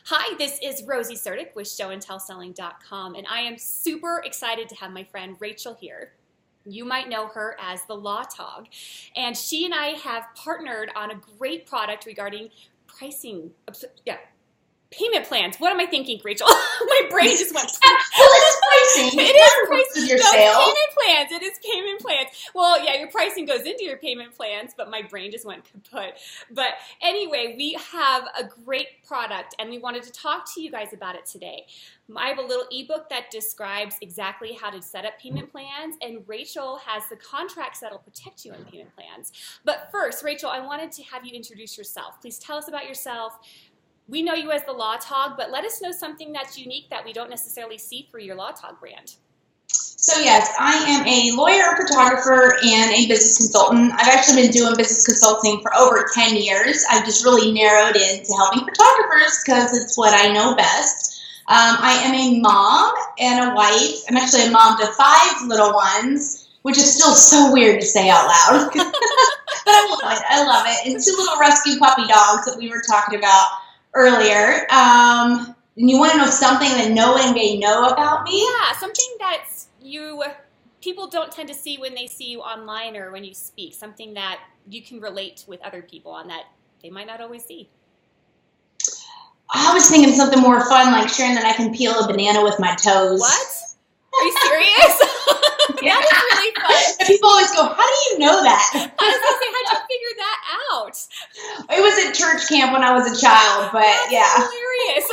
Hi, this is Rosie Sertic with showandtellselling.com, and I am super excited to have my friend Rachel here. You might know her as TheLawTog, and she and I have partnered on a great product regarding pricing, payment plans. What am I thinking, Rachel? My brain just went. Well, it's pricing. It is pricing. With your No, sale. payment plans. It is payment plans. Well, yeah, your pricing goes into your payment plans, but my brain just went kaput. But anyway, we have a great product, and we wanted to talk to you guys about it today. I have a little ebook that describes exactly how to set up payment plans, and Rachel has the contracts that will protect you on payment plans. But first, Rachel, I wanted to have you introduce yourself. Please tell us about yourself. We know you as the TheLawTog, but let us know something that's unique that we don't necessarily see through your TheLawTog brand. So yes, I am a lawyer, photographer, and a business consultant. I've actually been doing business consulting for over 10 years. I've just really narrowed in to helping photographers because it's what I know best. I am a mom and a wife. I'm actually a mom to 5 little ones, which is still so weird to say out loud. But I love it. I love it. And 2 little rescue puppy dogs that we were talking about earlier. And you want to know something that no one may know about me? Yeah, something that people don't tend to see when they see you online or when you speak, something that you can relate with other people on that they might not always see. I was thinking something more fun, like sharing that I can peel a banana with my toes. What? Are you serious? Yeah. That was really fun. And people always go, how do you know that? I was going to say, how'd you figure that out? It was at church camp when I was a child, but That's yeah. hilarious.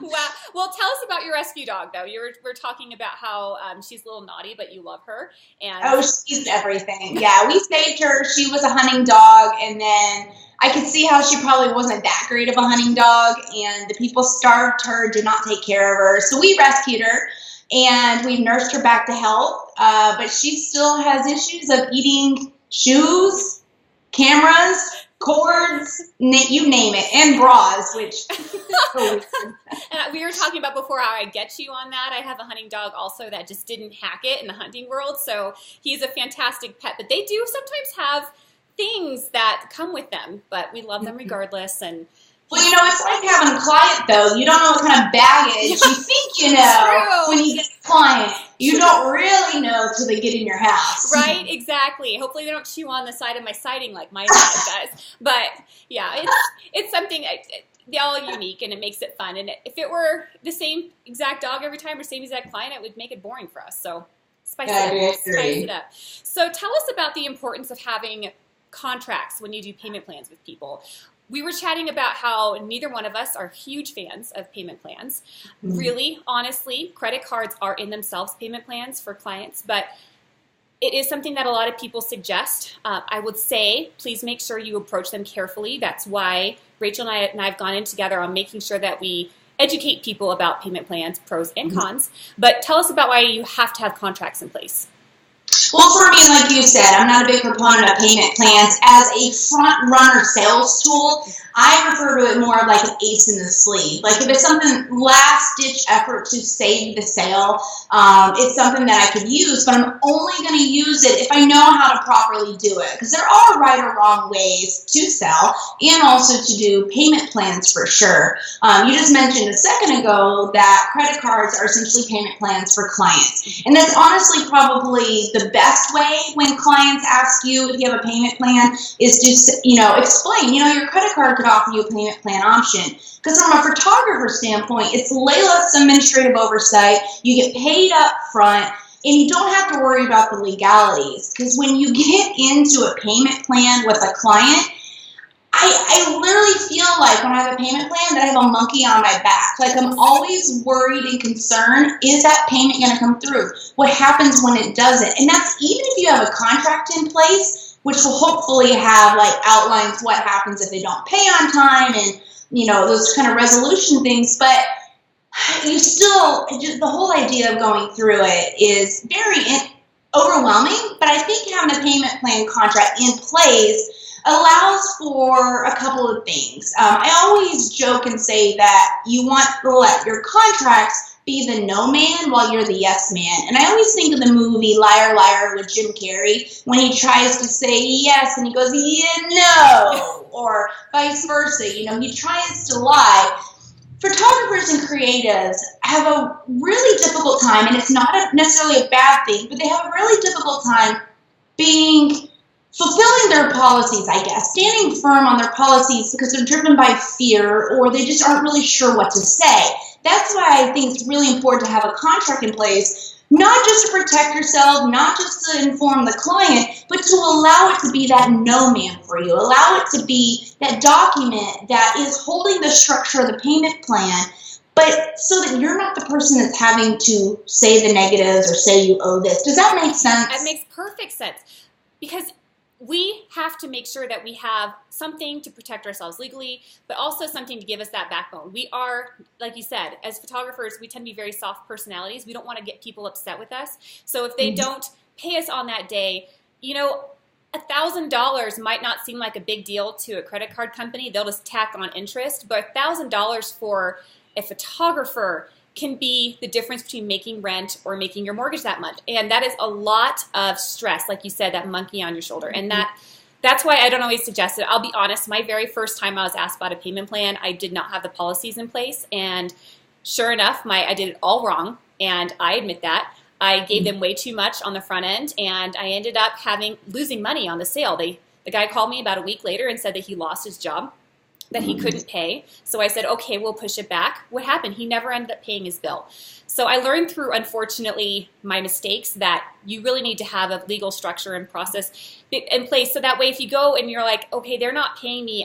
Wow. Well, tell us about your rescue dog, though. We're talking about how she's a little naughty, but you love her. And Oh, she's everything. Yeah, we saved her. She was a hunting dog, and then I could see how she probably wasn't that great of a hunting dog, and the people starved her, did not take care of her. So we rescued her, and we've nursed her back to health, but she still has issues of eating shoes, cameras, cords, you name it, and bras, which and we were talking about before how I get you on that. I have a hunting dog also that just didn't hack it in the hunting world, so he's a fantastic pet. But they do sometimes have things that come with them, but we love them regardless. And well, it's like having a client, though. You don't know what kind of baggage you think you know when you get a client. You don't really know till they get in your house. Right, exactly. Hopefully they don't chew on the side of my siding like my dog does. But yeah, it's something, they're all unique, and it makes it fun. And if it were the same exact dog every time or same exact client, it would make it boring for us. So spice it up. So tell us about the importance of having contracts when you do payment plans with people. We were chatting about how neither one of us are huge fans of payment plans. Mm-hmm. Really, honestly, credit cards are in themselves payment plans for clients, but it is something that a lot of people suggest. I would say, please make sure you approach them carefully. That's why Rachel and I have gone in together on making sure that we educate people about payment plans, pros and cons. But tell us about why you have to have contracts in place. Well, for me, like you said, I'm not a big proponent of payment plans. As a front-runner sales tool, I refer to it more like an ace in the sleeve. Like if it's something last-ditch effort to save the sale, it's something that I could use, but I'm only going to use it if I know how to properly do it. Because there are right or wrong ways to sell and also to do payment plans for sure. You just mentioned a second ago that credit cards are essentially payment plans for clients. And that's honestly probably the best way when clients ask you if you have a payment plan is to, explain, your credit card could offer you a payment plan option. Because from a photographer standpoint, it's less administrative oversight. You get paid up front, and you don't have to worry about the legalities. Because when you get into a payment plan with a client, I literally feel like when I have a payment plan that I have a monkey on my back. Like I'm always worried and concerned, is that payment going to come through? What happens when it doesn't? And that's even if you have a contract in place, which will hopefully have outlines what happens if they don't pay on time and, those kind of resolution things. But you still, just the whole idea of going through it is very overwhelming. But I think having a payment plan contract in place allows for a couple of things. I always joke and say that you want to let your contracts be the no man while you're the yes man. And I always think of the movie Liar Liar with Jim Carrey when he tries to say yes and he goes, yeah, no, or vice versa. You know, he tries to lie. Photographers and creatives have a really difficult time, and it's not necessarily a bad thing, but they have a really difficult time fulfilling their policies, I guess, standing firm on their policies because they're driven by fear or they just aren't really sure what to say. That's why I think it's really important to have a contract in place, not just to protect yourself, not just to inform the client, but to allow it to be that no man for you. Allow it to be that document that is holding the structure of the payment plan, but so that you're not the person that's having to say the negatives or say you owe this. Does that make sense? That makes perfect sense, because we have to make sure that we have something to protect ourselves legally, but also something to give us that backbone. We are, like you said, as photographers, we tend to be very soft personalities. We don't want to get people upset with us. So if they don't pay us on that day, you know, $1,000 might not seem like a big deal to a credit card company. They'll just tack on interest. But $1,000 for a photographer can be the difference between making rent or making your mortgage that month. And that is a lot of stress, like you said, that monkey on your shoulder. And that's why I don't always suggest it. I'll be honest, my very first time I was asked about a payment plan, I did not have the policies in place. And sure enough, I did it all wrong. And I admit that. I gave them way too much on the front end, and I ended up losing money on the sale. The guy called me about a week later and said that he lost his job, that he couldn't pay. So I said, okay, we'll push it back. What happened? He never ended up paying his bill. So I learned through, unfortunately, my mistakes that you really need to have a legal structure and process in place. So that way, if you go and you're like, okay, they're not paying me,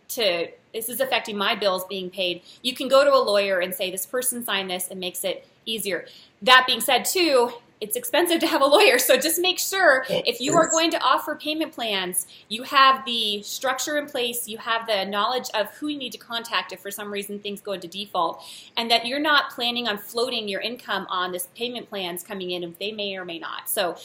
this is affecting my bills being paid, you can go to a lawyer and say, this person signed this, and makes it easier. That being said, too, it's expensive to have a lawyer, so just make sure if you are going to offer payment plans, you have the structure in place, you have the knowledge of who you need to contact if for some reason things go into default, and that you're not planning on floating your income on this payment plans coming in if they may or may not. So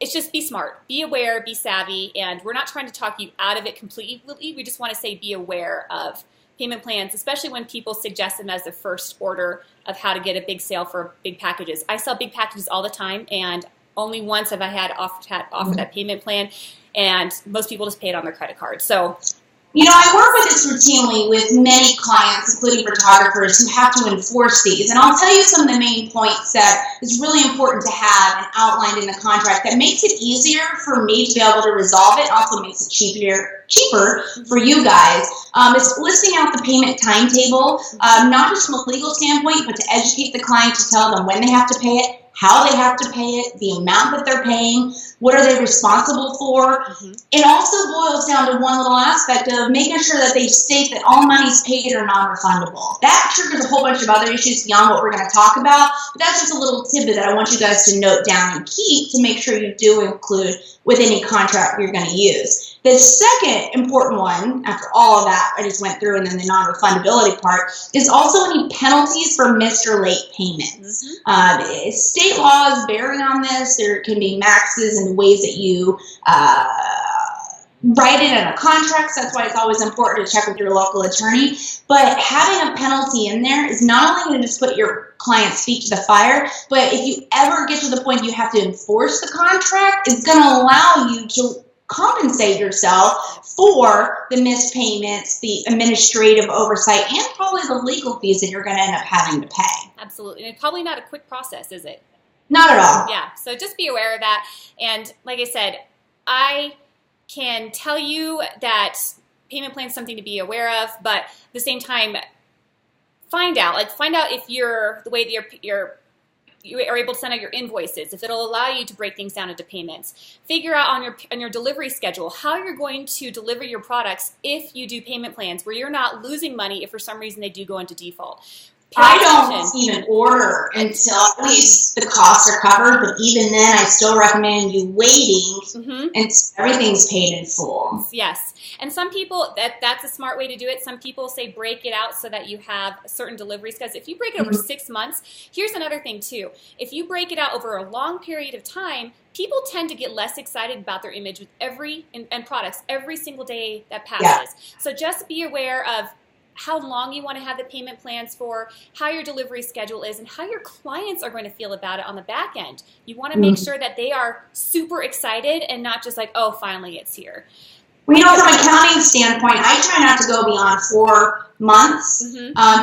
it's just be smart, be aware, be savvy, and we're not trying to talk you out of it completely. We just want to say be aware of payment plans, especially when people suggest them as the first order of how to get a big sale for big packages. I sell big packages all the time, and only once have I had offered that payment plan, and most people just pay it on their credit card. So, you know, I work with this routinely with many clients, including photographers, who have to enforce these. And I'll tell you some of the main points that is really important to have and outlined in the contract that makes it easier for me to be able to resolve it, also makes it cheaper for you guys. Is listing out the payment timetable, not just from a legal standpoint, but to educate the client, to tell them when they have to pay it, how they have to pay it, the amount that they're paying, what are they responsible for. It also boils down to one little aspect of making sure that they state that all monies paid are non-refundable. That triggers a whole bunch of other issues beyond what we're going to talk about, but that's just a little tidbit that I want you guys to note down and keep to make sure you do include with any contract you're going to use. The second important one, after all of that I just went through, and then the non-refundability part, is also any penalties for missed or late payments. State laws vary on this. There can be maxes and ways that you write it in a contract, so that's why it's always important to check with your local attorney. But having a penalty in there is not only going to just put your client's feet to the fire, but if you ever get to the point you have to enforce the contract, it's going to allow you to compensate yourself for the missed payments, the administrative oversight, and probably the legal fees that you're going to end up having to pay. Absolutely. And it's probably not a quick process, is it? Not at all. Yeah. So just be aware of that. And like I said, I can tell you that payment plan is something to be aware of, but at the same time, find out if you're the way that you are able to send out your invoices, if it'll allow you to break things down into payments. Figure out on your delivery schedule how you're going to deliver your products if you do payment plans where you're not losing money if for some reason they do go into default. I don't even order until at least the costs are covered, but even then I still recommend you waiting until everything's paid in full. Yes. And some people, that's a smart way to do it. Some people say break it out so that you have a certain delivery schedule. If you break it over 6 months, here's another thing too. If you break it out over a long period of time, people tend to get less excited about their image with and products every single day that passes. Yeah. So just be aware of how long you want to have the payment plans for, how your delivery schedule is, and how your clients are going to feel about it on the back end. You want to make sure that they are super excited and not just like, oh, finally it's here. Well, from an accounting standpoint, I try not to go beyond 4 months,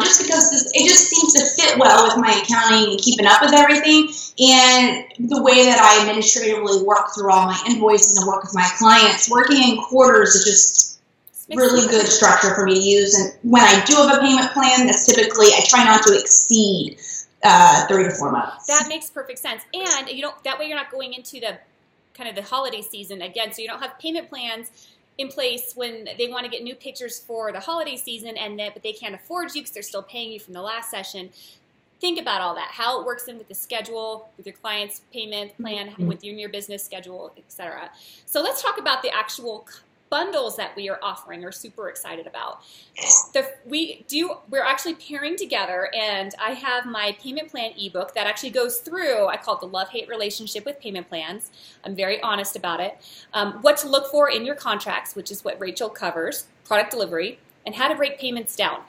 just because it just seems to fit well with my accounting and keeping up with everything. And the way that I administratively work through all my invoices and work with my clients, working in quarters is just really good structure for me to use. And when I do have a payment plan, that's typically, I try not to exceed 3 to 4 months. That makes perfect sense. And that way you're not going into the kind of the holiday season again. So you don't have payment plans in place when they want to get new pictures for the holiday season, but they can't afford you because they're still paying you from the last session. Think about all that, how it works in with the schedule, with your client's payment plan, with your business schedule, etc. So let's talk about the actual bundles that we are offering or super excited about. We're actually pairing together, and I have my payment plan ebook that actually goes through, I call it the love-hate relationship with payment plans. I'm very honest about it. What to look for in your contracts, which is what Rachel covers, product delivery, and how to break payments down.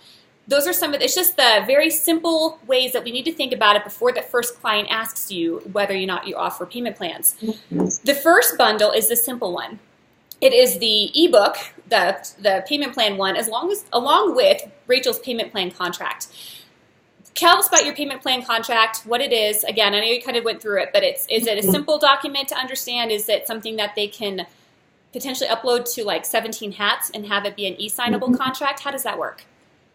Those are it's just the very simple ways that we need to think about it before the first client asks you whether or not you offer payment plans. The first bundle is the simple one. It is the ebook, the payment plan one, along with Rachel's payment plan contract. Tell us about your payment plan contract, what it is. Again, I know you kind of went through it, but is it a simple document to understand? Is it something that they can potentially upload to like 17 Hats and have it be an e-signable contract? How does that work?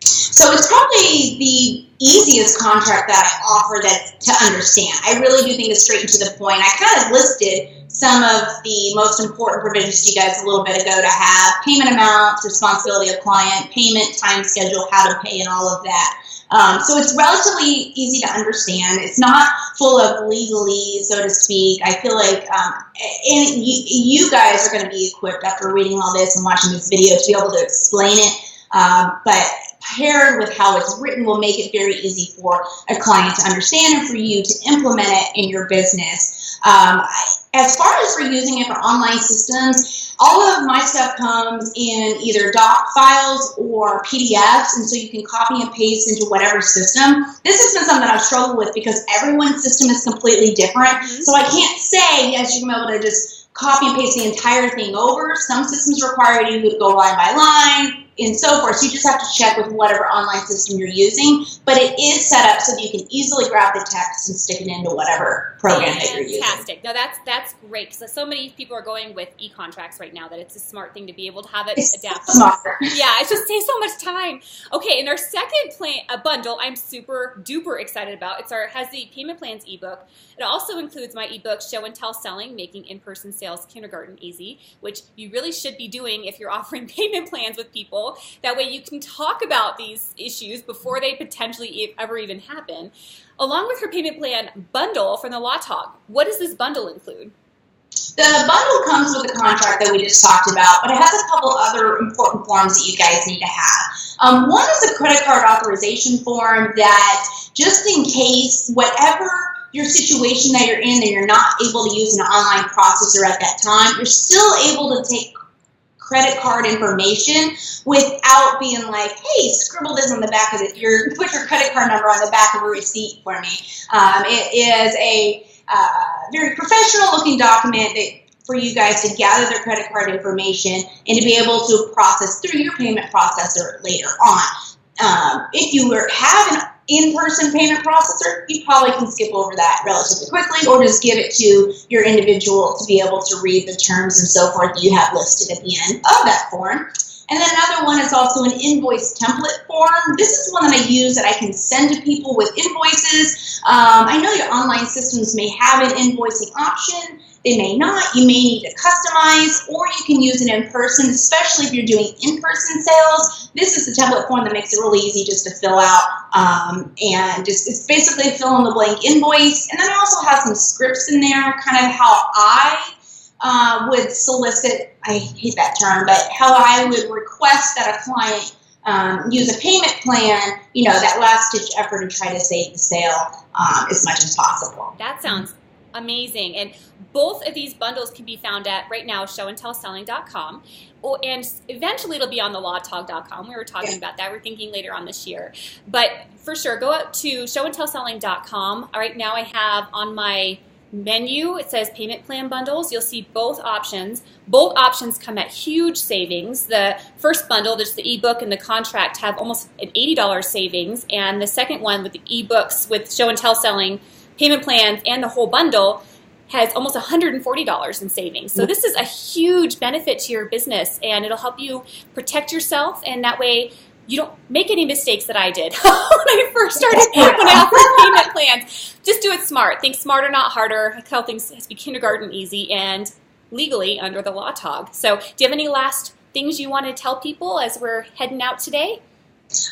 So it's probably the easiest contract that I offer to understand. I really do think it's straight and to the point. I kind of listed some of the most important provisions to you guys a little bit ago to have: payment amounts, responsibility of client, payment time schedule, how to pay, and all of that. So it's relatively easy to understand. It's not full of legalese, so to speak. I feel like and you guys are going to be equipped after reading all this and watching this video to be able to explain it. But paired with how it's written will make it very easy for a client to understand and for you to implement it in your business. As far as we're using it for online systems, all of my stuff comes in either doc files or PDFs, and so you can copy and paste into whatever system. This has been something I've struggled with because everyone's system is completely different. So I can't say, yes, you can be able to just copy and paste the entire thing over. Some systems require you to go line by line and so forth. So you just have to check with whatever online system you're using. But it is set up so that you can easily grab the text and stick it into whatever program that you're using. Fantastic. No, that's great, because so many people are going with e-contracts right now that it's a smart thing to be able to have it adapt. Smarter. Yeah, it just saves so much time. Okay, and our second bundle I'm super duper excited about. Has the payment plans ebook. It also includes my ebook, Show and Tell Selling, Making In-Person Sales Kindergarten Easy, which you really should be doing if you're offering payment plans with people. That way you can talk about these issues before they potentially ever even happen. Along with her payment plan bundle from TheLawTog, what does this bundle include? The bundle comes with the contract that we just talked about, but it has a couple other important forms that you guys need to have. One is a credit card authorization form that, just in case, whatever your situation that you're in, that you're not able to use an online processor at that time, you're still able to take credit card information without being like, hey, scribble this on the back of it. Put your credit card number on the back of a receipt for me. It is a very professional looking document for you guys to gather their credit card information and to be able to process through your payment processor later on. If you have an in-person payment processor, you probably can skip over that relatively quickly, or just give it to your individual to be able to read the terms and so forth that you have listed at the end of that form. And then another one is also an invoice template form. This is one that I use that I can send to people with invoices. I know your online systems may have an invoicing option. They may not. You may need to customize, or you can use it in person, especially if you're doing in-person sales. This is the template form that makes it really easy just to fill out, and it's basically fill in the blank invoice. And then I also have some scripts in there, kind of how I would solicit, I hate that term, but how I would request that a client use a payment plan, that last-ditch effort to try to save the sale as much as possible. That sounds Amazing. And both of these bundles can be found at right now showandtellselling.com. And eventually it'll be on TheLawTog.com. We were talking about that. We're thinking later on this year. But for sure, go out to showandtellselling.com. Right now I have on my menu, it says payment plan bundles. You'll see both options. Both options come at huge savings. The first bundle, there's the ebook and the contract, have almost an $80 savings. And the second one with the ebooks with show and tell selling, payment plans, and the whole bundle has almost $140 in savings. So this is a huge benefit to your business, and it'll help you protect yourself, and that way you don't make any mistakes that I did when I first started, when I offered payment plans. Just do it smart. Think smarter, not harder. I tell things has to be kindergarten easy and legally under the LawTog. So do you have any last things you want to tell people as we're heading out today?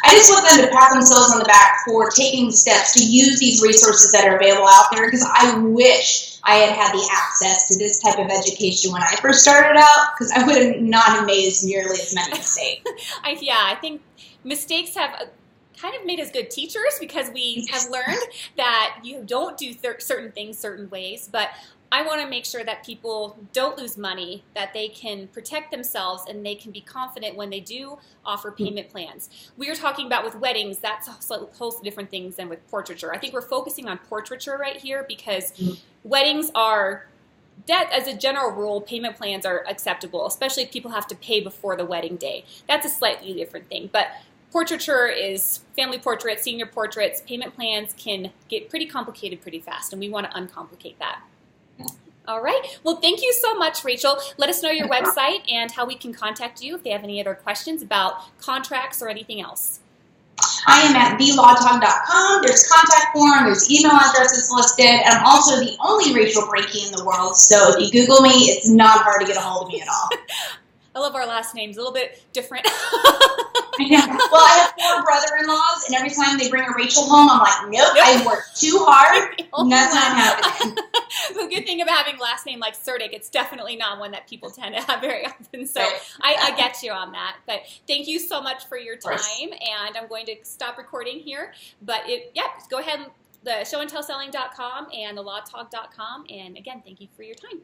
I just want them to pat themselves on the back for taking steps to use these resources that are available out there, because I wish I had had the access to this type of education when I first started out, because I would not have made nearly as many mistakes. I think mistakes have kind of made us good teachers, because we have learned that you don't do certain things certain ways, but I want to make sure that people don't lose money, that they can protect themselves, and they can be confident when they do offer payment plans. We were talking about with weddings, that's a whole different things than with portraiture. I think we're focusing on portraiture right here because weddings are, that as a general rule, payment plans are acceptable, especially if people have to pay before the wedding day. That's a slightly different thing. But portraiture is family portraits, senior portraits. Payment plans can get pretty complicated pretty fast, and we want to uncomplicate that. All right. Well, thank you so much, Rachel. Let us know your website and how we can contact you if they have any other questions about contracts or anything else. I am at TheLawTog.com. There's contact form, there's email addresses listed, and I'm also the only Rachel Breaky in the world, so if you Google me, it's not hard to get a hold of me at all. I love our last names, a little bit different. Yeah. Well, I have 4 brother-in-laws, and every time they bring a Rachel home, I'm like, nope. I worked too hard, and that's not happening. The good thing about having a last name like Surdick, it's definitely not one that people tend to have very often, so I get you on that. But thank you so much for your time, and I'm going to stop recording here. But go ahead, the showandtellselling.com and thelawtog.com, and again, thank you for your time.